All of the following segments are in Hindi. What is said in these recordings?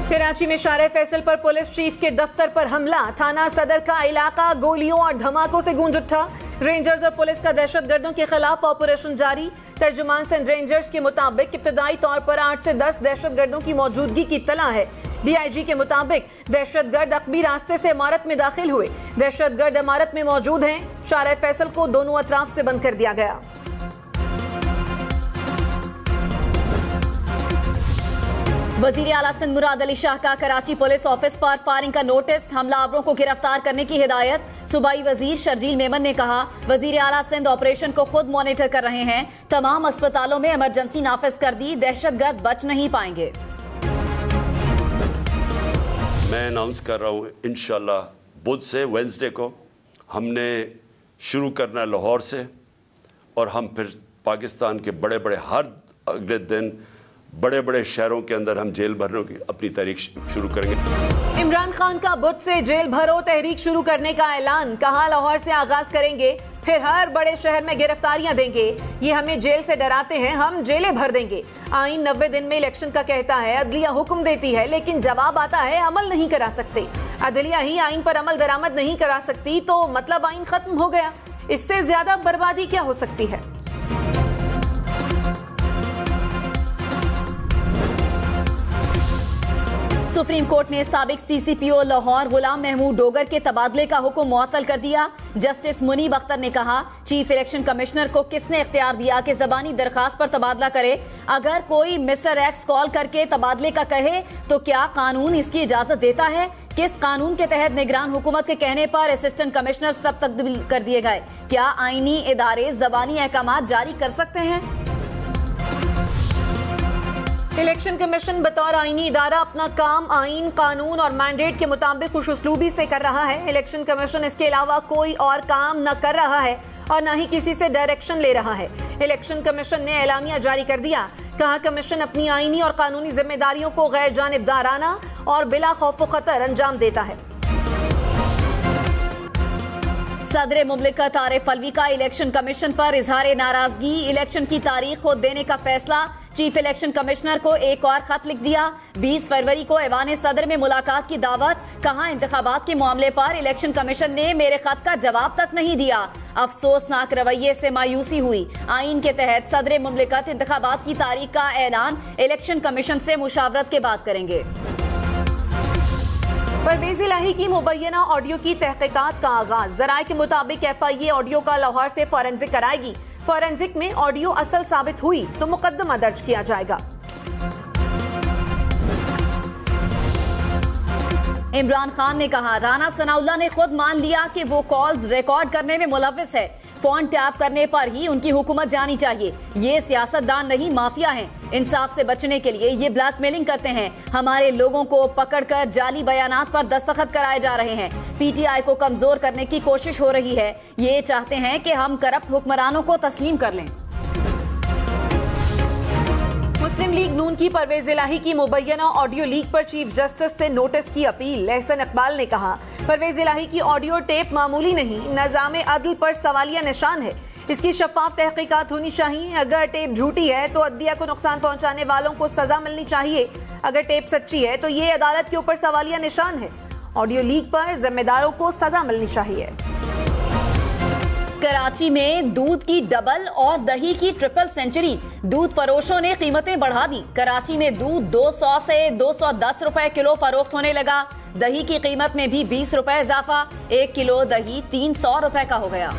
कराची में शारे फैसल पर पुलिस चीफ के दफ्तर पर हमला, थाना सदर का इलाका गोलियों और धमाकों से गूंज उठा। रेंजर्स और पुलिस का दहशतगर्दों के खिलाफ ऑपरेशन जारी। तर्जुमान सिंध रेंजर्स के मुताबिक इब्तदाई तौर पर 8 से 10 दहशतगर्दों की मौजूदगी की इत्तला है। DIG के मुताबिक दहशतगर्द अकबी रास्ते से इमारत में दाखिल हुए। दहशतगर्द इमारत में मौजूद हैं। शारे फैसल को दोनों अतराफ से बंद कर दिया गया। वजीर आला सिंध मुराद अली शाह का कराची पुलिस ऑफिस पर फायरिंग का नोटिस, हमलावरों को गिरफ्तार करने की हिदायत। सूबाई वजीर शर्जील मेमन ने कहा, वजीर आला सिंध ऑपरेशन को खुद मॉनिटर कर रहे हैं। तमाम अस्पतालों में इमरजेंसी नाफिज कर दी, दहशतगर्द बच नहीं पाएंगे। मैं अनाउंस कर रहा हूँ, इंशाल्लाह बुध से वेडनेसडे को हमने शुरू करना है लाहौर से, और हम फिर पाकिस्तान के बड़े बड़े हर अगले दिन बड़े बड़े शहरों के अंदर हम जेल भरने की अपनी तहरीक शुरू करेंगे। इमरान खान का बुध से जेल भरो तहरीक शुरू करने का ऐलान, कहा लाहौर से आगाज करेंगे, फिर हर बड़े शहर में गिरफ्तारियां देंगे। ये हमें जेल से डराते हैं, हम जेलें भर देंगे। आईन 90 दिन में इलेक्शन का कहता है, अदलिया हुक्म देती है, लेकिन जवाब आता है अमल नहीं करा सकते। अदलिया ही आईन पर अमल दरामद नहीं करा सकती तो मतलब आईन खत्म हो गया। इससे ज्यादा बर्बादी क्या हो सकती है। सुप्रीम कोर्ट ने साबिक CCPO लाहौर गुलाम महमूद डोगर के तबादले का हुक्म मुअत्तल कर दिया। जस्टिस मुनीब अख्तर ने कहा, चीफ इलेक्शन कमिश्नर को किसने इख्तियार दिया कि जबानी दरखास्त पर तबादला करे। अगर कोई मिस्टर एक्स कॉल करके तबादले का कहे तो क्या कानून इसकी इजाजत देता है? किस कानून के तहत निगरान हुकूमत के कहने पर असिस्टेंट कमिश्नर तब तब्दील कर दिए गए? क्या आईनी इदारे जबानी अहकामात जारी कर सकते हैं? इलेक्शन कमीशन बतौर आईनी इदारा अपना काम आईन, कानून और मैंडेट के मुताबिक खुशउस्लूबी से कर रहा है। इलेक्शन कमीशन इसके अलावा कोई और काम न कर रहा है और न ही किसी से डायरेक्शन ले रहा है। इलेक्शन कमीशन ने एलामिया जारी कर दिया, कहा कमीशन अपनी आईनी और कानूनी जिम्मेदारियों को गैर जानिबदाराना और बिला खौफ व खतर अंजाम देता है। सदर मुमलिकत आरिफ अलवी का इलेक्शन कमीशन पर इजहार नाराजगी, इलेक्शन की तारीख खुद देने का फैसला। चीफ इलेक्शन कमिश्नर को एक और खत लिख दिया। 20 फरवरी को ऐवान सदर में मुलाकात की दावत, कहा इंतखाबात के मामले पर इलेक्शन कमीशन ने मेरे खत का जवाब तक नहीं दिया। अफसोसनाक रवैये से मायूसी हुई। आईन के तहत सदर मुमलिकत इंतखाबात की तारीख का ऐलान इलेक्शन कमीशन से मुशावरत के बाद करेंगे। परवेज इलाही की मुबैना ऑडियो की तहकीकात का आगाज, जराये के मुताबिक FIA ऑडियो का लाहौर से फॉरेंसिक कराएगी। फॉरेंसिक में ऑडियो असल साबित हुई तो मुकदमा दर्ज किया जाएगा। इमरान खान ने कहा, राना सनाउल्लाह ने खुद मान लिया कि वो कॉल्स रिकॉर्ड करने में मुलव्विस है। फोन टैप करने पर ही उनकी हुकूमत जानी चाहिए। ये सियासतदान नहीं, माफिया हैं। इंसाफ से बचने के लिए ये ब्लैकमेलिंग करते हैं। हमारे लोगों को पकड़कर जाली बयानात पर दस्तखत कराए जा रहे हैं। PTI को कमजोर करने की कोशिश हो रही है। ये चाहते हैं कि हम करप्ट हुक्मरानों को तस्लीम कर लें। मुस्लिम लीग नून की परवेज इलाही की मुबैना ऑडियो लीक पर चीफ जस्टिस से नोटिस की अपील। एहसन इकबाल ने कहा, परवेज इलाही की ऑडियो टेप मामूली नहीं, निज़ाम अदल पर सवालिया निशान है। इसकी शफाफ तहकीकात होनी चाहिए। अगर टेप झूठी है तो अदलिया को नुकसान पहुंचाने वालों को सजा मिलनी चाहिए। अगर टेप सच्ची है तो ये अदालत के ऊपर सवालिया निशान है। ऑडियो लीक पर जिम्मेदारों को सजा मिलनी चाहिए। कराची में दूध की डबल और दही की ट्रिपल सेंचुरी, दूध फरोशों ने कीमतें बढ़ा दी। कराची में दूध 200 से 210 रुपए किलो फरोख्त होने लगा। दही की कीमत में भी 20 रुपए इजाफा। 1 किलो दही 300 रुपए का हो गया।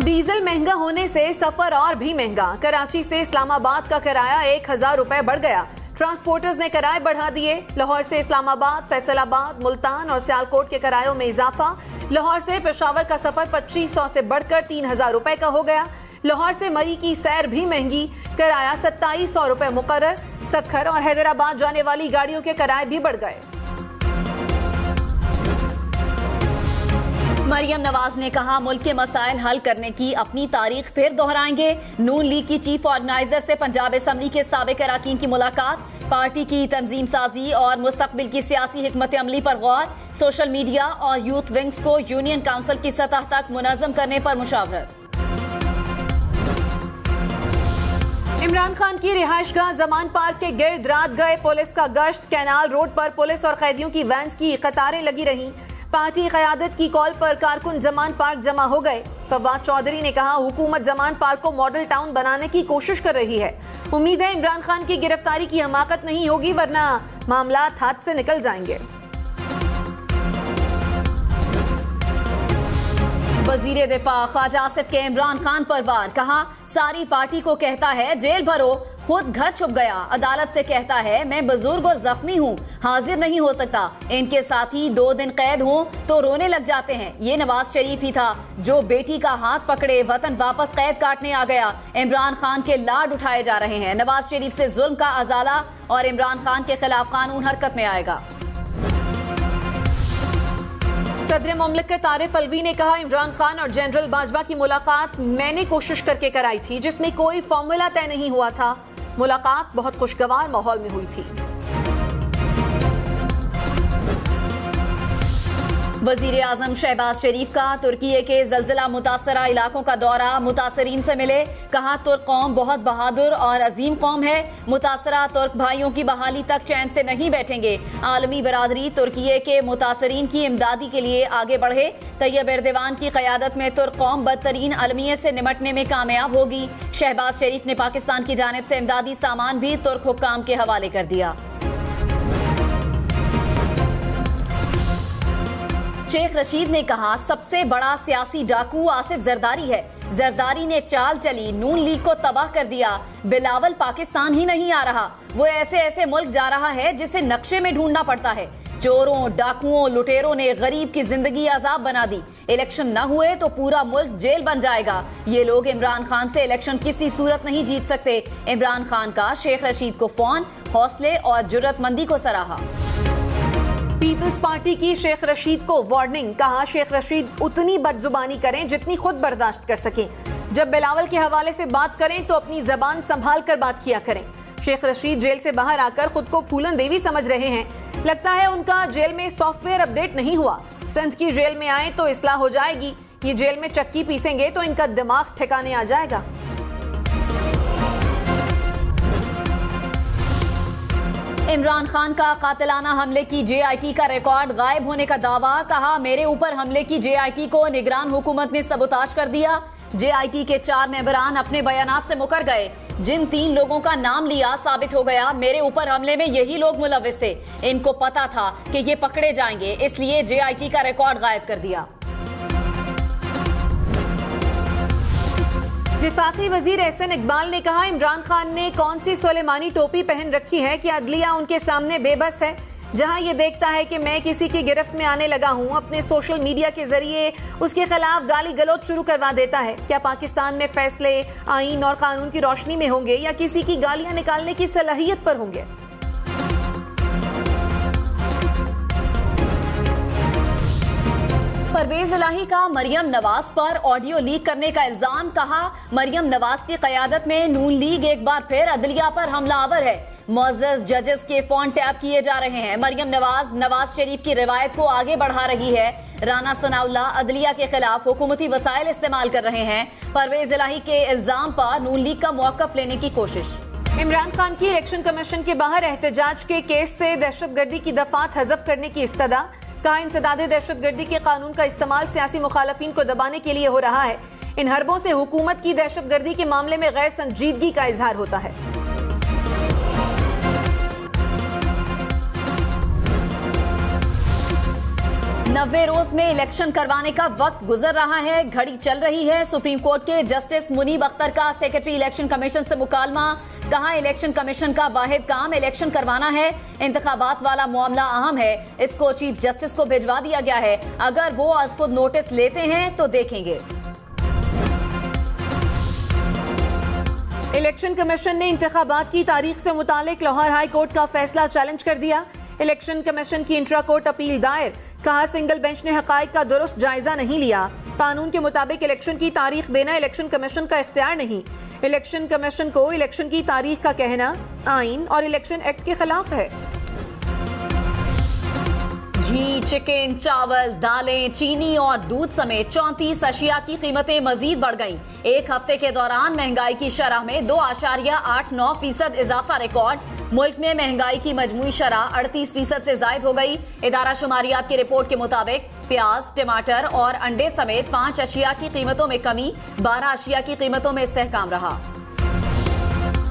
डीजल महंगा होने से सफर और भी महंगा। कराची से इस्लामाबाद का किराया 1000 रुपए बढ़ गया। ट्रांसपोर्टर्स ने किराए बढ़ा दिए। लाहौर से इस्लामाबाद, फैसलाबाद, मुल्तान और सियालकोट के किरायों में इजाफा। लाहौर से पेशावर का सफर 2500 से बढ़कर 3000 रुपए का हो गया। लाहौर से मरी की सैर भी महंगी, किराया 2700 रुपए मुकर्रर। सखर और हैदराबाद जाने वाली गाड़ियों के किराए भी बढ़ गए। मरियम नवाज ने कहा, मुल्क के मसाइल हल करने की अपनी तारीख फिर दोहराएंगे। नून लीग की चीफ ऑर्गेनाइजर से पंजाब असम्बली के साबिक अरकान की मुलाकात। पार्टी की तंजीम साजी और मुस्तकबिल की सियासी हिकमत अमली पर गौर। सोशल मीडिया और यूथ विंग्स को यूनियन काउंसिल की सतह तक मुनज़्ज़म करने पर मुशावरत। इमरान खान की रिहाइशगाह जमान पार्क के गिर्द रात गए पुलिस का गश्त। कैनाल रोड पर पुलिस और कैदियों की वैन्स की कतारें लगी रहीं। पार्टी क़यादत की कॉल पर कारकुन जमान पार्क जमा हो गए। फवाद चौधरी ने कहा, हुकूमत जमान पार्क को मॉडल टाउन बनाने की कोशिश कर रही है। उम्मीद है इमरान खान की गिरफ्तारी की हमाकत नहीं होगी, वरना मामला हाथ से निकल जाएंगे। वजीर दिफा ख्वाजा आसिफ के इमरान खान पर वार। कहा, सारी पार्टी को कहता है जेल भरो, खुद घर छुप गया। अदालत से कहता है मैं बुजुर्ग और जख्मी हूँ, हाजिर नहीं हो सकता। इनके साथी 2 दिन कैद हों तो रोने लग जाते हैं। ये नवाज शरीफ ही था जो बेटी का हाथ पकड़े वतन वापस कैद काटने आ गया। इमरान खान के लाड उठाए जा रहे हैं। नवाज शरीफ से जुल्म का अजाला और इमरान खान के खिलाफ कानून हरकत में आएगा। सदर मुमलिकत आरिफ अलवी ने कहा, इमरान खान और जनरल बाजवा की मुलाकात मैंने कोशिश करके कराई थी, जिसमें कोई फॉर्मूला तय नहीं हुआ था। मुलाकात बहुत खुशगवार माहौल में हुई थी। वजीर आजम शहबाज शरीफ का तुर्की के जलजिला मुतासरा इलाकों का दौरा। मुतासरीन से मिले, कहा तुर्क कौम बहुत बहादुर और अजीम कौम है। मुतासरा तुर्क भाइयों की बहाली तक चैन से नहीं बैठेंगे। आलमी बरादरी तुर्की के मुतासरीन की इमदादी के लिए आगे बढ़े। तैयब एर्दोगान की क़यादत में तुर्क कौम बदतरीन अलमियत से निमटने में कामयाब होगी। शहबाज शरीफ ने पाकिस्तान की जानिब से इमदादी सामान भी तुर्क हुक्काम के हवाले कर दिया। शेख रशीद ने कहा, सबसे बड़ा सियासी डाकू आसिफ जरदारी है। जरदारी ने चाल चली, नून लीग को तबाह कर दिया। बिलावल पाकिस्तान ही नहीं आ रहा, वो ऐसे ऐसे मुल्क जा रहा है जिसे नक्शे में ढूंढना पड़ता है। चोरों, डाकुओं, लुटेरों ने गरीब की जिंदगी अजाब बना दी। इलेक्शन न हुए तो पूरा मुल्क जेल बन जाएगा। ये लोग इमरान खान से इलेक्शन किसी सूरत नहीं जीत सकते। इमरान खान का शेख रशीद को फोन, हौसले और जुर्रतमंदी को सराहा। पीपल्स पार्टी की शेख रशीद को वार्निंग। कहा, शेख रशीद उतनी बदजुबानी करें जितनी खुद बर्दाश्त कर सकें। जब बिलावल के हवाले से बात करें तो अपनी जबान संभाल कर बात किया करें। शेख रशीद जेल से बाहर आकर खुद को फूलन देवी समझ रहे हैं। लगता है उनका जेल में सॉफ्टवेयर अपडेट नहीं हुआ। सिंध की जेल में आए तो इस्लाह हो जाएगी। ये जेल में चक्की पीसेंगे तो इनका दिमाग ठिकाने आ जाएगा। इमरान खान का कातिलाना हमले की JIT का रिकॉर्ड गायब होने का दावा। कहा, मेरे ऊपर हमले की JIT को निगरान हुकूमत ने सबोताज कर दिया। JIT के 4 मेंबरान अपने बयानात से मुकर गए। जिन 3 लोगों का नाम लिया, साबित हो गया मेरे ऊपर हमले में यही लोग मुलव्विस थे। इनको पता था कि ये पकड़े जाएंगे, इसलिए JIT का रिकॉर्ड गायब कर दिया। विफाकी वजीर एहसन इकबाल ने कहा, इमरान खान ने कौन सी सुलेमानी टोपी पहन रखी है कि अदलिया उनके सामने बेबस है। जहां ये देखता है कि मैं किसी की गिरफ्त में आने लगा हूं, अपने सोशल मीडिया के जरिए उसके खिलाफ गाली गलौज शुरू करवा देता है। क्या पाकिस्तान में फैसले आईन और कानून की रोशनी में होंगे या किसी की गालियां निकालने की सलाहियत पर होंगे? परवेज इलाही का मरियम नवाज पर ऑडियो लीक करने का इल्जाम। कहा, मरियम नवाज की क़यादत में नून लीग एक बार फिर अदलिया पर हमलावर है। मुअज़्ज़ज़ जजेस के फोन टैप किए जा रहे हैं। मरियम नवाज शरीफ की रिवायत को आगे बढ़ा रही है। राना सनाउल्लाह अदलिया के खिलाफ हुकूमती वसाइल इस्तेमाल कर रहे हैं। परवेज इलाही के इल्जाम पर नून लीग का मौक़िफ़ लेने की कोशिश। इमरान खान की इलेक्शन कमीशन के बाहर एहतजाज के केस से दहशतगर्दी की दफात हज़फ करने की इस्तदा। कहा, इंसदादे दहशतगर्दी के कानून का इस्तेमाल सियासी मुखालफिन को दबाने के लिए हो रहा है। इन हरबों से हुकूमत की दहशतगर्दी के मामले में गैर संजीदगी का इजहार होता है। 90 रोज में इलेक्शन करवाने का वक्त गुजर रहा है, घड़ी चल रही है। सुप्रीम कोर्ट के जस्टिस मुनीब अख्तर का सेक्रेटरी इलेक्शन कमीशन से मुकालमा। कहा, इलेक्शन कमीशन का वाहिद काम इलेक्शन करवाना है। इंतखाबात वाला मामला अहम है, इसको चीफ जस्टिस को भिजवा दिया गया है। अगर वो अज़खुद नोटिस लेते हैं तो देखेंगे। इलेक्शन कमीशन ने इंतखाबात की तारीख से मुतालिक लाहौर हाई कोर्ट का फैसला चैलेंज कर दिया। इलेक्शन कमीशन की इंट्रा कोर्ट अपील दायर। कहा, सिंगल बेंच ने हकाइक का दुरुस्त जायजा नहीं लिया। कानून के मुताबिक इलेक्शन की तारीख देना इलेक्शन कमीशन का इख्तियार नहीं। इलेक्शन कमीशन को इलेक्शन की तारीख का कहना आइन और इलेक्शन एक्ट के खिलाफ है। घी, चिकन, चावल, दालें, चीनी और दूध समेत 34 अशिया की कीमतें मजीद बढ़ गईं। एक हफ्ते के दौरान महंगाई की शरह में 2.89% इजाफा रिकॉर्ड। मुल्क में महंगाई की मजमूई शरह 38% से जायद हो गई। इदारा शुमारियात की रिपोर्ट के मुताबिक प्याज, टमाटर और अंडे समेत 5 अशिया की कीमतों में कमी, 12 अशिया की कीमतों में इस्तेहकाम रहा।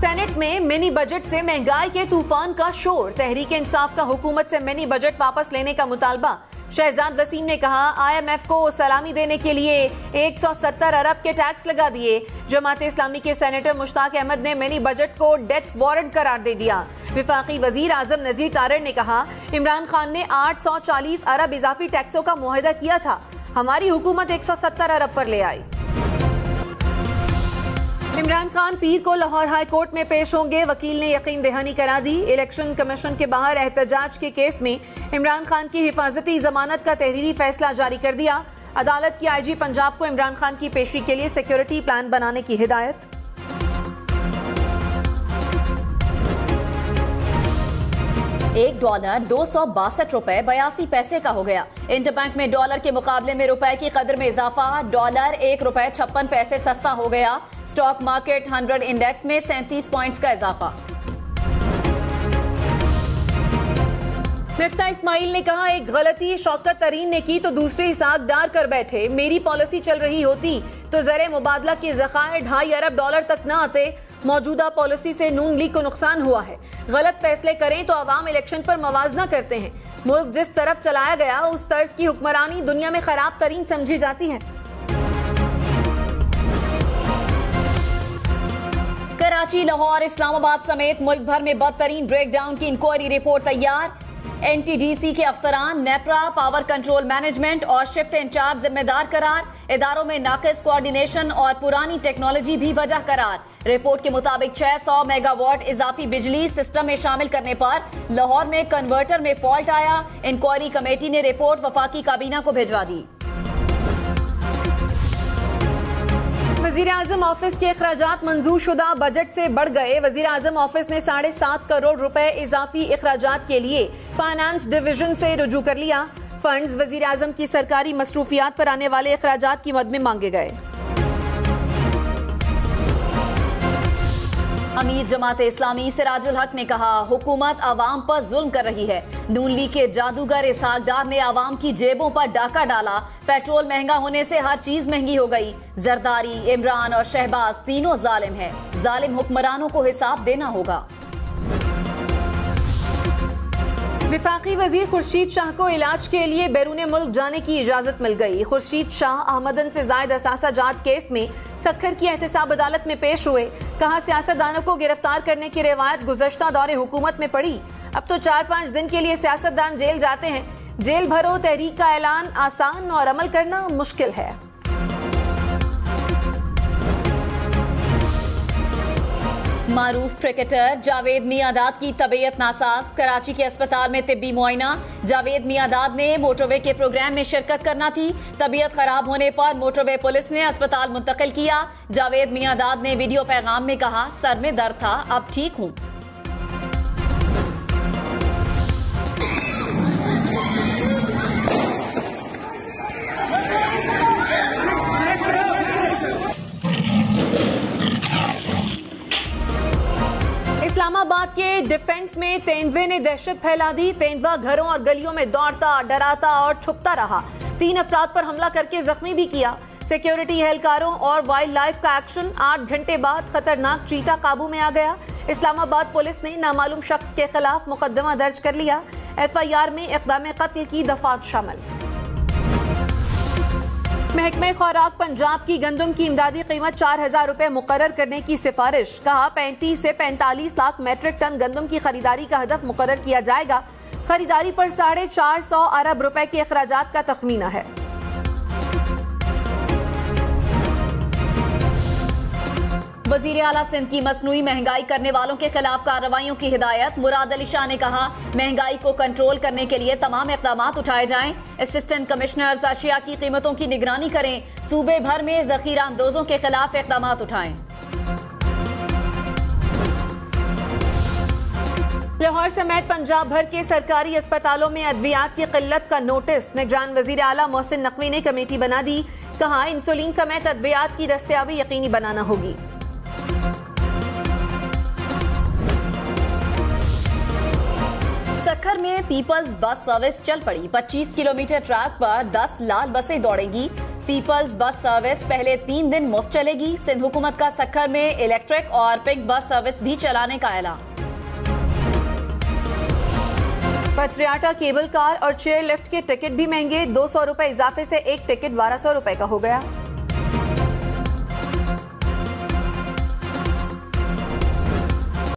सेनेट में मिनी बजट से महंगाई के तूफान का शोर। तहरीक इंसाफ का हुकूमत से मिनी बजट वापस लेने का मुतालबा। शहजाद वसीम ने कहा, IMF को सलामी देने के लिए 170 अरब के टैक्स लगा दिए। जमात इस्लामी के सेनेटर मुश्ताक अहमद ने मिनी बजट को डेथ वारंट करार दे दिया। विफाकी वजीर आजम नजीर तारड़ ने कहा, इमरान खान ने 840 अरब इजाफी टैक्सों का मुआहदा किया था, हमारी हुकूमत 170 अरब पर ले आई। इमरान खान पीर को लाहौर हाई कोर्ट में पेश होंगे, वकील ने यकीन दहानी करा दी। इलेक्शन कमीशन के बाहर एहतजाज के केस में इमरान खान की हिफाजती जमानत का तहरीरी फैसला जारी कर दिया। अदालत की IG पंजाब को इमरान खान की पेशी के लिए सिक्योरिटी प्लान बनाने की हिदायत। $1 ₹262.82 का हो गया। इंटरबैंक में डॉलर के मुकाबले में रुपए की कदर में इजाफा। डॉलर ₹1.56 सस्ता हो गया। स्टॉक मार्केट 100 इंडेक्स में 37 पॉइंट्स का इजाफा। मिफ्ता इस्माइल ने कहा, एक गलती शौकत तरीन ने की तो दूसरी साख डार कर बैठे। मेरी पॉलिसी चल रही होती तो ज़र मुबादला के ज़खायर $2.5 अरब तक न आते। मौजूदा पॉलिसी से नून लीग को नुकसान हुआ है। गलत फैसले करें तो अवाम इलेक्शन पर मवाजना करते हैं। मुल्क जिस तरफ चलाया गया उस तर्ज की हुक्मरानी दुनिया में खराब तरीन समझी जाती है। कराची, लाहौर, इस्लामाबाद समेत मुल्क भर में बदतरीन ब्रेकडाउन की इंक्वायरी रिपोर्ट तैयार। NTDC के अफसरान नेपरा, पावर कंट्रोल मैनेजमेंट और शिफ्ट इंचार्ज जिम्मेदार करार। इदारों में नाकिस कोऑर्डिनेशन और पुरानी टेक्नोलॉजी भी वजह करार। रिपोर्ट के मुताबिक 600 मेगावाट इजाफी बिजली सिस्टम में शामिल करने पर लाहौर में कन्वर्टर में फॉल्ट आया। इंक्वायरी कमेटी ने रिपोर्ट वफाकी काबीना को भिजवा दी। वजीर आजम ऑफिस के अखराजात मंजूर शुदा बजट से बढ़ गए। वजीर आजम ऑफिस ने 7.5 करोड़ रुपए इजाफी अखराजात के लिए फाइनेंस डिवीजन से रुजू कर लिया। फंड्स वजीर आजम की सरकारी मसरूफियात पर आने वाले अखराजात की मद में मांगे गए। अमीर जमात इस्लामी सिराजुल हक ने कहा, हुकूमत आवाम पर जुल्म कर रही है। नून लीग के जादूगर इसहाक डार ने आवाम की जेबों पर डाका डाला। पेट्रोल महंगा होने से हर चीज महंगी हो गई। जरदारी, इमरान और शहबाज तीनों जालिम हैं। जालिम हुक्मरानों को हिसाब देना होगा। विफाकी वजीर खुर्शीद शाह को इलाज के लिए बैरून मुल्क जाने की इजाजत मिल गई। खुर्शीद शाह अहमदन से जायद असासा जात केस में सखर की एहतसाब अदालत में पेश हुए। कहा, सियासतदानों को गिरफ्तार करने की रिवायत गुज़श्ता दौरे हुकूमत में पड़ी। अब तो 4-5 दिन के लिए सियासतदान जेल जाते हैं। जेल भरो तहरीक का ऐलान आसान और अमल करना मुश्किल है। मारूफ क्रिकेटर जावेद मियांदाद की तबीयत नासाज। कराची के अस्पताल में तिब्बी मुआयना। जावेद मियांदाद ने मोटरवे के प्रोग्राम में शिरकत करना थी। तबीयत खराब होने पर मोटरवे पुलिस ने अस्पताल मुंतकिल किया। जावेद मियांदाद ने वीडियो पैगाम में कहा, सर में दर्द था, अब ठीक हूँ। इस्लामाबाद के डिफेंस में तेंदुए ने दहशत फैला दी। तेंदुआ घरों और गलियों में दौड़ता, डराता और छुपता रहा। 3 अफराद पर हमला करके जख्मी भी किया। सिक्योरिटी एहलकारों और वाइल्ड लाइफ का एक्शन। 8 घंटे बाद खतरनाक चीता काबू में आ गया। इस्लामाबाद पुलिस ने नामालूम शख्स के खिलाफ मुकदमा दर्ज कर लिया। FIR में इक़दाम कत्ल की दफात शामिल। महकमे खुराक पंजाब की गंदम की इमदादी कीमत 4,000 रुपए मुकर्रर करने की सिफारिश। कहा, 35 से 45 लाख मैट्रिक टन गंदम की खरीदारी का हदफ मुकर्रर किया जाएगा। खरीदारी पर 450 अरब रुपए के अखराजात का तखमीना है। वजीर आला सिंध की मसनूई महंगाई करने वालों के खिलाफ कार्रवाइयों की हिदायत। मुराद अली शाह ने कहा, महंगाई को कंट्रोल करने के लिए तमाम इक़दाम उठाए जाएं। असिस्टेंट कमिश्नर्स अशिया की कीमतों की निगरानी करें। सूबे भर में जखीरा अंदोजों के खिलाफ इक़दाम उठाएं। लाहौर समेत पंजाब भर के सरकारी अस्पतालों में अद्वियात की किल्लत का नोटिस। निगरान वजीर आला मोहसिन नकवी ने कमेटी बना दी। कहा इंसुलिन समेत अद्वियात की दस्तयाबी यकीनी बनाना होगी। सक्खर में पीपल्स बस सर्विस चल पड़ी। 25 किलोमीटर ट्रैक पर 10 लाल बसें दौड़ेंगी। पीपल्स बस सर्विस पहले 3 दिन मुफ्त चलेगी। सिंध हुकूमत का सक्खर में इलेक्ट्रिक और पिक बस सर्विस भी चलाने का ऐलान। पथरियाटा केबल कार और चेयर लिफ्ट के टिकट भी महंगे। 200 रुपए इजाफे से एक टिकट 1200 रुपए का हो गया।